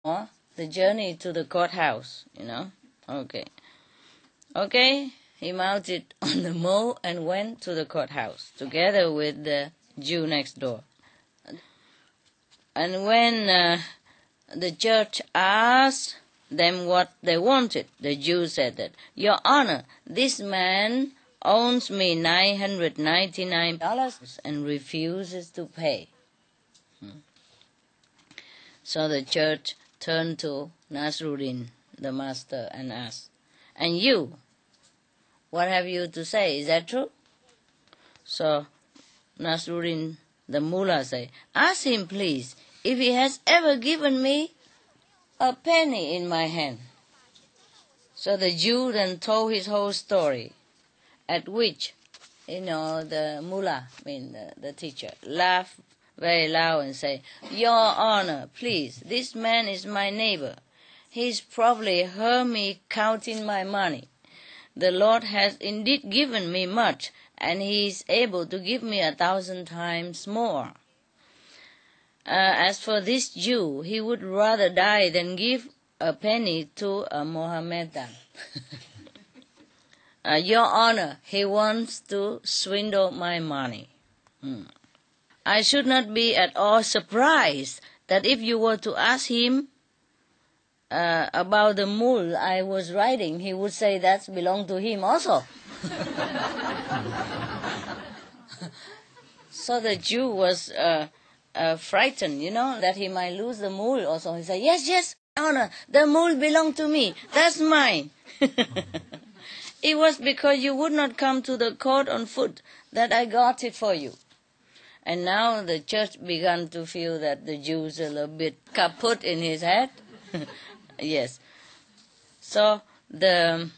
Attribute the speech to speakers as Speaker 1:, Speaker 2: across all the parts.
Speaker 1: the journey to the courthouse, Okay, he mounted on the mole and went to the courthouse together with the Jew next door. And when the judge asked them what they wanted, the Jew said that, "Your Honor, this man owns me $999 and refuses to pay." So the judge turned to Nasruddin, the master, and asked, "And you, what have you to say? Is that true?" So Nasruddin, the mullah, said, "Ask him, please, if he has ever given me a penny in my hand." So the Jew then told his whole story, at which, the mullah, the teacher, laughed very loud and said, "Your Honor, please, this man is my neighbor. He's probably heard me counting my money. The Lord has indeed given me much, and he is able to give me 1,000 times more. As for this Jew, he would rather die than give a penny to a Mohammedan. Your Honor, he wants to swindle my money. I should not be at all surprised that if you were to ask him about the mule I was riding, he would say that belonged to him also." So the Jew was frightened, that he might lose the mule also. He said, Yes, Honor, the mule belonged to me. That's mine." "It was because you would not come to the court on foot that I got it for you." And now the judge began to feel that the Jew was a little bit kaput in his head. Yes. So the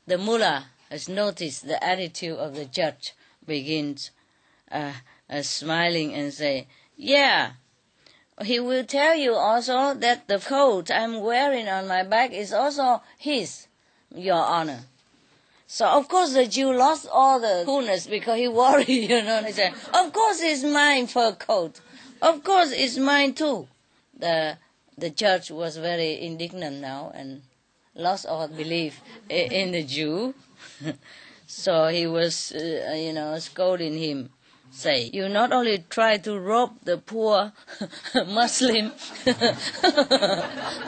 Speaker 1: mullah has noticed the attitude of the judge, begins smiling and say, "Yeah, he will tell you also that the coat I'm wearing on my back is also his, Your Honor." So of course the Jew lost all the coolness because he worried, and he said, "Of course it's mine fur coat. Of course it's mine too." The judge was very indignant now and lost all belief in the Jew. So he was, scolding him, say, "You not only try to rob the poor Muslim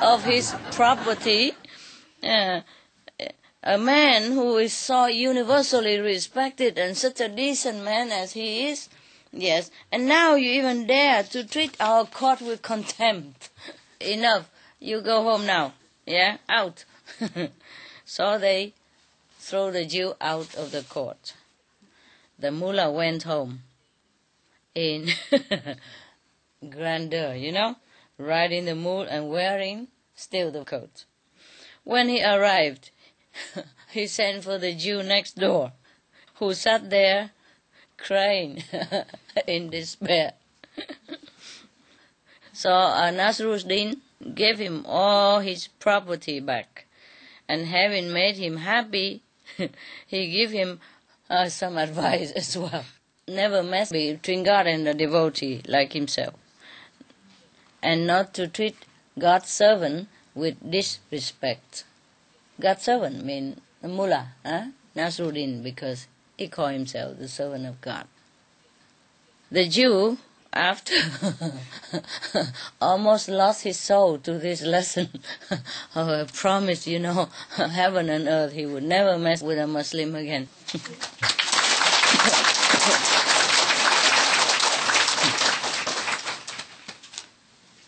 Speaker 1: of his property, a man who is so universally respected and such a decent man as he is, yes, and now you even dare to treat our court with contempt. Enough, you go home now, out." So they throw the Jew out of the court. The mullah went home in grandeur, riding the mule and wearing still the coat. When he arrived, he sent for the Jew next door, who sat there crying in despair. So Nasruddin gave him all his property back, and having made him happy, he gave him some advice as well. Never mess between God and a devotee like himself, and not to treat God's servant with disrespect. God's servant means mullah, Nasruddin, because he called himself the servant of God. The Jew, after almost lost his soul to this lesson, promised, heaven and earth, he would never mess with a Muslim again.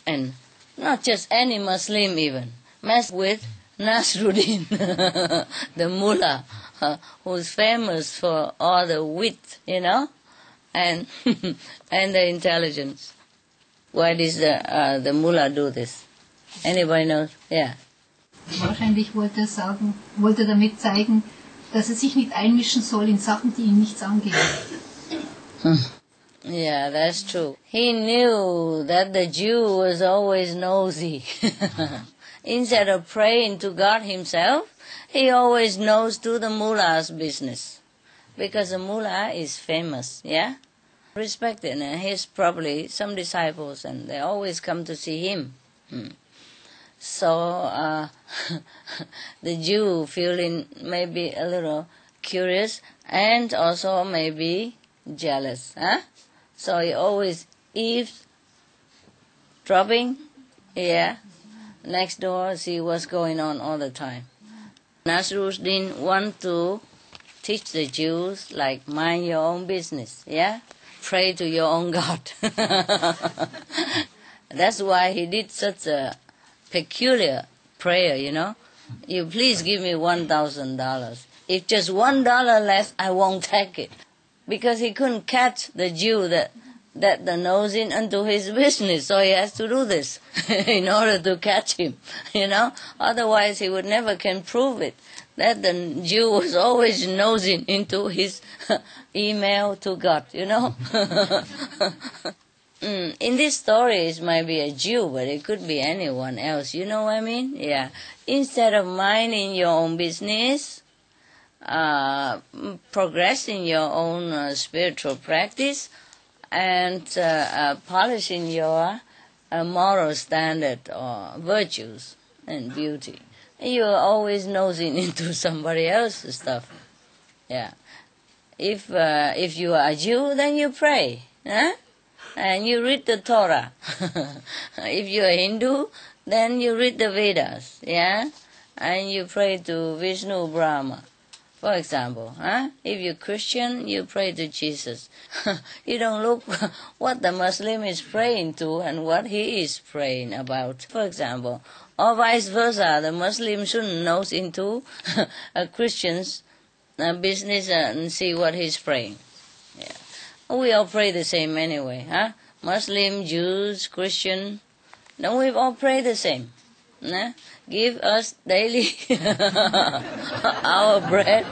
Speaker 1: And not just any Muslim even, mess with Nasruddin, the mullah, who's famous for all the wit, and and the intelligence. Why does the mullah do this? Anybody knows? Yeah.
Speaker 2: Wahrscheinlich wollte er damit zeigen, dass er sich nicht einmischen soll in Sachen, die ihn nichts angehen.
Speaker 1: Yeah, that's true. He knew that the Jew was always nosy. Instead of praying to God himself, he always knows to the mullah's business. Because the mullah is famous, respected, and he has probably some disciples, and they always come to see him. So the Jew feeling maybe a little curious and also maybe jealous. So he always eavesdropping, next door, see what's going on all the time. Nasruddin want to teach the Jews, like, mind your own business, pray to your own God. That's why he did such a peculiar prayer, You please give me $1,000. If just $1 less, I won't take it. Because he couldn't catch the Jew that nosing into his business, so he has to do this in order to catch him, Otherwise he would never can prove it, that the Jew was always nosing into his email to God, In this story, it might be a Jew, but it could be anyone else. You know what I mean? Yeah. Instead of minding your own business, progressing your own spiritual practice, and polishing your moral standard or virtues and beauty, you're always nosing into somebody else's stuff. Yeah. If you are a Jew, then you pray, and you read the Torah. If you're a Hindu, then you read the Vedas, and you pray to Vishnu Brahma, for example. If you're Christian, you pray to Jesus. You don't look what the Muslim is praying to and what he is praying about, for example. Or vice versa, the Muslim shouldn't nose into a Christian's business and see what he's praying. We all pray the same anyway, Muslim, Jews, Christian, don't we all pray the same? Give us daily our bread.